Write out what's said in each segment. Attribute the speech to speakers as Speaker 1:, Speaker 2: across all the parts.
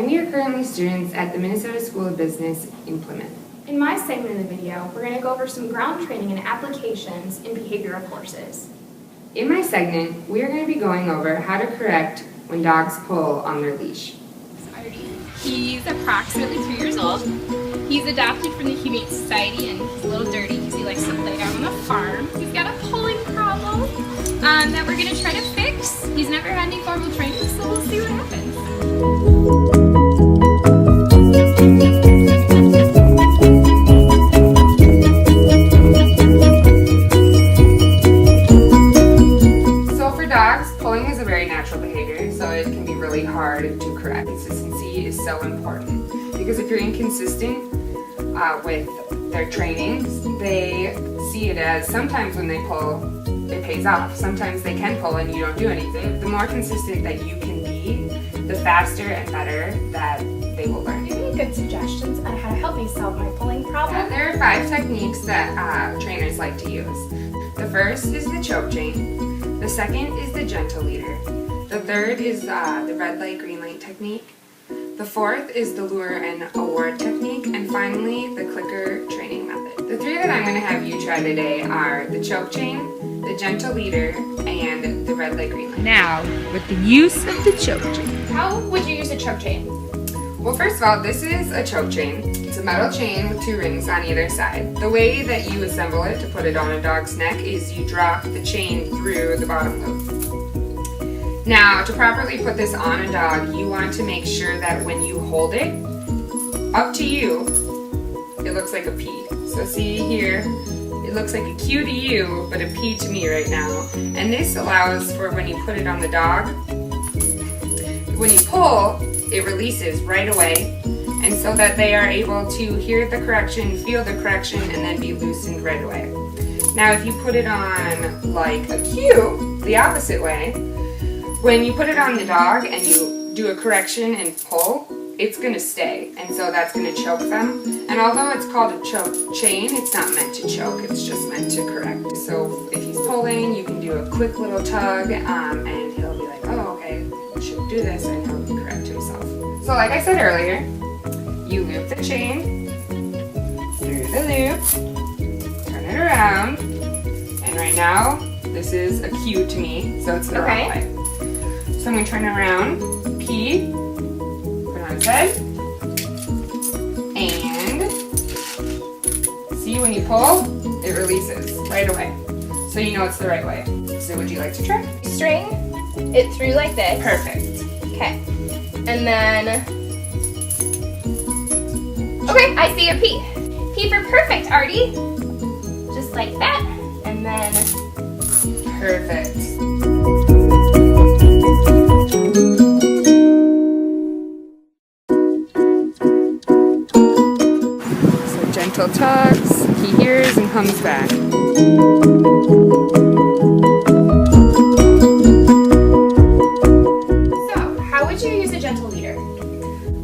Speaker 1: we are currently students at the Minnesota School of Business in Plymouth.
Speaker 2: In my segment of the video, we're going to go over some ground training and applications in behavioral courses.
Speaker 1: In my segment, we are going to be going over how to correct when dogs pull on their leash.
Speaker 3: He's approximately 3 years old. He's adopted from the Humane Society and he's a little dirty because he likes to play down on the farm. He's got a pulling problem that we're going to try to fix. He's never had any formal training, so we'll see what happens.
Speaker 1: So for dogs, pulling is a very natural behavior, so it can be really hard to correct. Consistency is so important because if you're inconsistent with their trainings, they see it as sometimes when they pull, it pays off. Sometimes they can pull and you don't do anything. The more consistent that you can be, the faster and better that they will learn.
Speaker 2: Do you have any good suggestions on how to help me solve my pulling problem?
Speaker 1: There are 5 techniques that trainers like to use. The first is the choke chain. The second is the gentle leader. The third is the red light, green light technique. The fourth is the lure and award technique. And finally, the clicker training method. The 3 that I'm going to have you try today are the choke chain, the gentle leader, and the red light, green light.
Speaker 4: Now, with the use of the choke chain.
Speaker 2: How would you use a choke chain?
Speaker 1: Well, first of all, this is a choke chain. It's a metal chain with 2 rings on either side. The way that you assemble it to put it on a dog's neck is you drop the chain through the bottom loop. Now, to properly put this on a dog, you want to make sure that when you hold it, up to you, it looks like a P. So see here, it looks like a Q to you, but a P to me right now. And this allows for when you put it on the dog, when you pull, it releases right away, and so that they are able to hear the correction, feel the correction, and then be loosened right away. Now, if you put it on like a Q, the opposite way, when you put it on the dog and you do a correction and pull, it's going to stay, and so that's going to choke them. And although it's called a choke chain, it's not meant to choke, it's just meant to correct. So if he's pulling, you can do a quick little tug, and he'll be like, oh, okay, I should do this, and he'll correct himself. So like I said earlier, you loop the chain through the loop, turn it around, and right now, this is a Q to me, so it's the wrong way. So I'm going to turn it around, P, put it on its head, and see when you pull, it releases right away. So you know it's the right way. So would you like to try?
Speaker 2: String it through like this.
Speaker 1: Perfect.
Speaker 2: Okay. And then, okay, I see a P. P for perfect, Artie. Just like that. And then,
Speaker 1: perfect. Gentle tugs, he hears and comes back.
Speaker 2: so how would you use a gentle leader?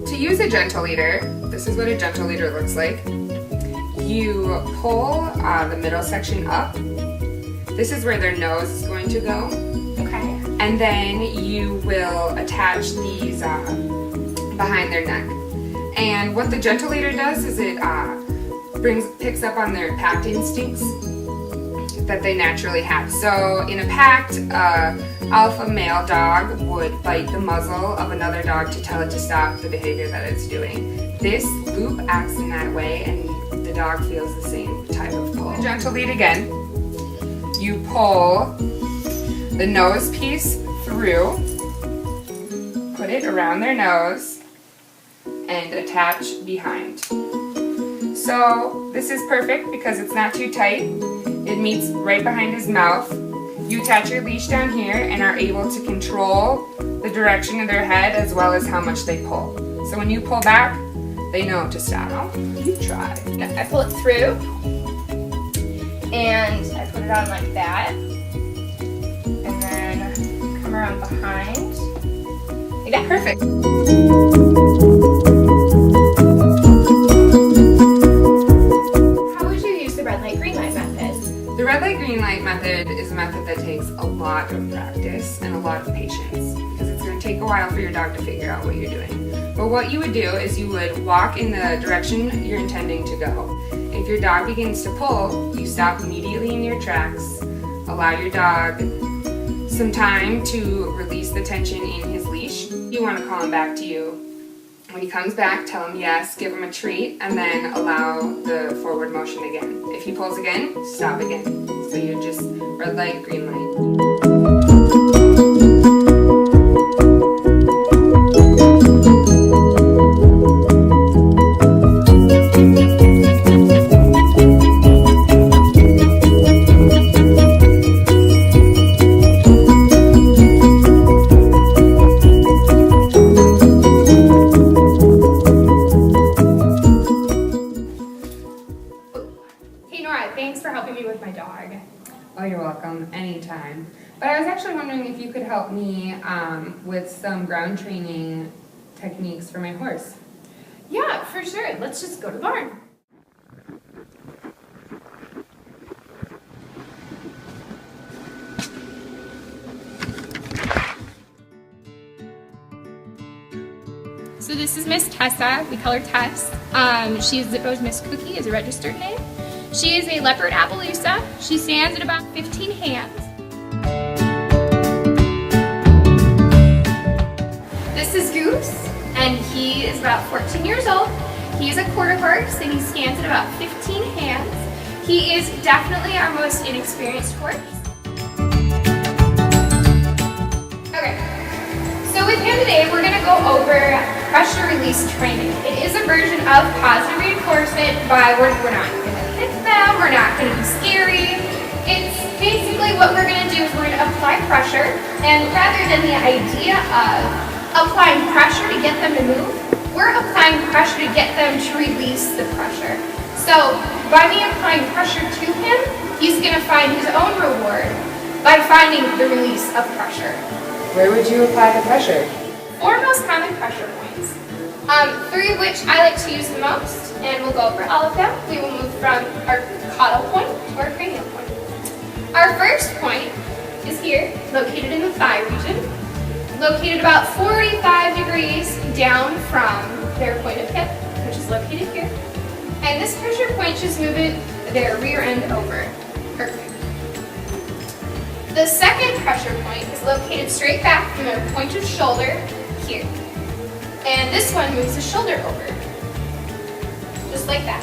Speaker 1: To use a gentle leader, this is what a gentle leader looks like. You pull the middle section up. This is where their nose is going to go.
Speaker 2: Okay.
Speaker 1: And then you will attach these behind their neck. And what the gentle leader does is it picks up on their pact instincts that they naturally have. So in a pact, alpha male dog would bite the muzzle of another dog to tell it to stop the behavior that it's doing. This loop acts in that way, and the dog feels the same type of pull. The gentle lead again. You pull the nose piece through, put it around their nose, and attach behind. So this is perfect because it's not too tight. It meets right behind his mouth. You attach your leash down here and are able to control the direction of their head as well as how much they pull. So when you pull back, they know to stop. You try.
Speaker 2: I pull it through and I put it on like that. And then come around behind. Like that. Perfect.
Speaker 1: The red light, green light method is a method that takes a lot of practice and a lot of patience because it's going to take take a while for your dog to figure out what you're doing. But what you would do is you would walk in the direction you're intending to go. If your dog begins to pull, you stop immediately in your tracks. Allow your dog some time to release the tension in his leash. You want to call him back to you. When he comes back, tell him yes, give him a treat, and then allow the forward motion again. If he pulls again, stop again. So you just red light, green light.
Speaker 3: Thanks for helping me with my dog.
Speaker 1: Oh, you're welcome. Anytime. But I was actually wondering if you could help me with some ground training techniques for my horse.
Speaker 3: Yeah, for sure. Let's just go to the barn. So this is Miss Tessa. We call her Tess. She's Zippo's Miss Cookie is a registered name. She is a leopard Appaloosa. She stands at about 15 hands. This is Goose, and he is about 14 years old. He is a quarter horse, and he stands at about 15 hands. He is definitely our most inexperienced horse. Okay, so with him today, we're going to go over pressure release training. It is a version of positive reinforcement, but we're not going to hit them, we're not going to be scary. It's basically what we're going to do is we're going to apply pressure, and rather than the idea of applying pressure to get them to move, we're applying pressure to get them to release the pressure. So by me applying pressure to him, he's going to find his own reward by finding the release of pressure.
Speaker 1: Where would you apply the pressure?
Speaker 3: 4 most common pressure points, 3 of which I like to use the most, and we'll go over all of them. We will move from our caudal point to our cranial point. Our first point is here, located in the thigh region, located about 45 degrees down from their point of hip, which is located here. And this pressure point just moves their rear end over. Perfect. The second pressure point is located straight back from their point of shoulder here. And this one moves the shoulder over, just like that.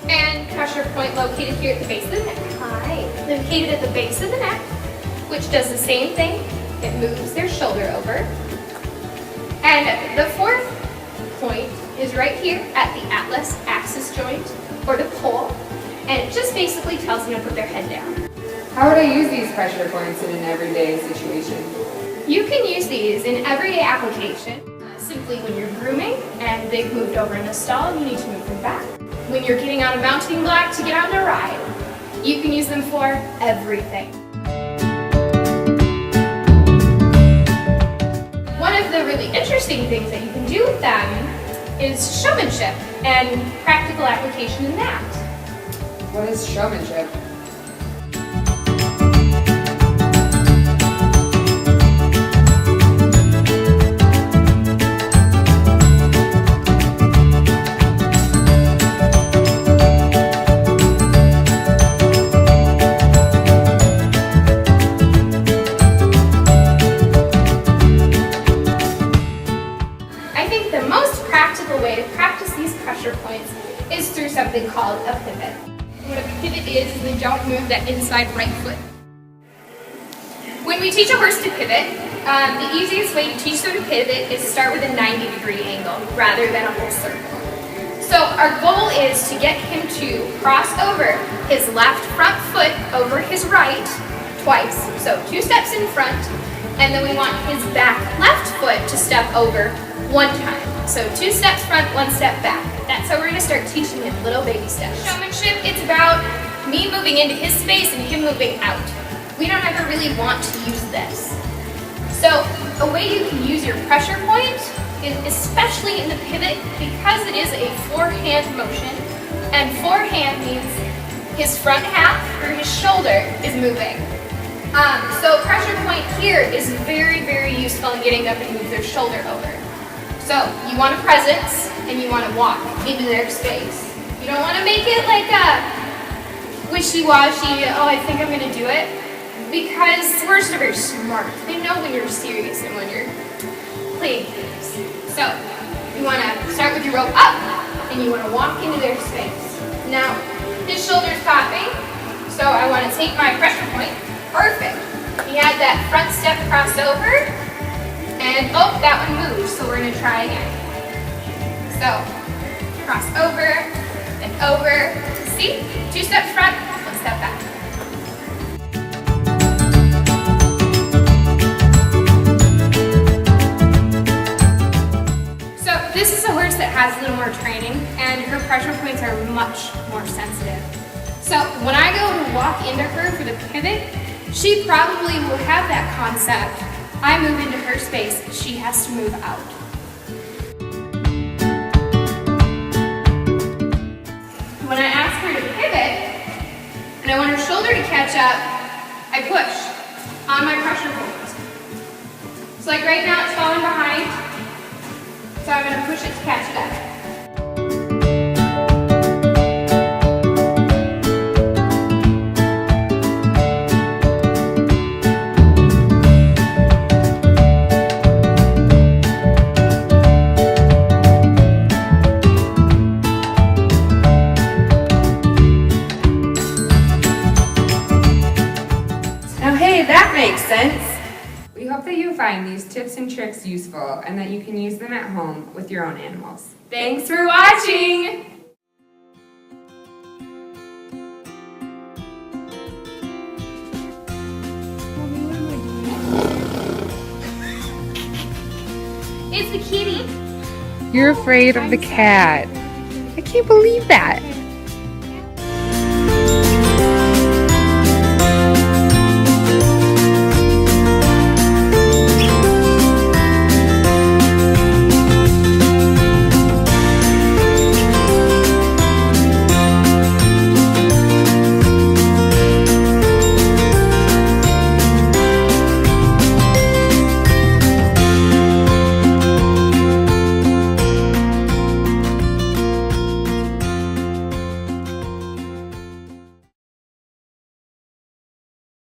Speaker 3: And pressure point located here at the base of the neck. Hi. Located at the base of the neck, which does the same thing. It moves their shoulder over. And the fourth point is right here at the atlas axis joint, or the pole. And it just basically tells them to put their head down.
Speaker 1: How would I use these pressure points in an everyday situation?
Speaker 3: You can use these in everyday application. Simply when you're grooming and they've moved over in the stall, you need to move them back. When you're getting on a mounting block to get on a ride, you can use them for everything. One of the really interesting things that you can do with them is showmanship and practical application in that.
Speaker 1: What is showmanship?
Speaker 3: Is through something called a pivot. What a pivot is they don't move that inside right foot. When we teach a horse to pivot, the easiest way to teach them to pivot is start with a 90-degree angle rather than a whole circle. So our goal is to get him to cross over his left front foot over his right twice. So 2 steps in front, and then we want his back left foot to step over 1 time. So 2 steps front, 1 step back. That's how we're going to start teaching him little baby steps. Showmanship, it's about me moving into his space and him moving out. We don't ever really want to use this. So a way you can use your pressure point is especially in the pivot, because it is a 4-hand motion, and 4-hand means his front half or his shoulder is moving.
Speaker 2: So pressure point here is very, very useful in getting them to move their shoulder over. So you want a presence and you want to walk into their space. You don't want to make it like a wishy-washy, oh, I think I'm going to do it. Because horses are very smart. They know when you're serious and when you're playing games. So you want to start with your rope up and you want to walk into their space. Now, his shoulder's popping, so I want to take my pressure point. Perfect. He had that front step crossover, and oh, that one moved, so we're going to try again. So, cross over, and over. See? 2 steps front, 1 step back. So, this is a horse that has a little more training, and her pressure points are much more sensitive. So, when I go to walk into her for the pivot, she probably will have that concept. I move into her space, she has to move out. When I ask her to pivot, and I want her shoulder to catch up, I push on my pressure point. So like right now it's falling behind, so I'm going to push it to catch it up.
Speaker 1: That makes sense. We hope that you find these tips and tricks useful and that you can use them at home with your own animals. Thanks for watching!
Speaker 3: It's the kitty.
Speaker 4: You're afraid of the cat. I can't believe that.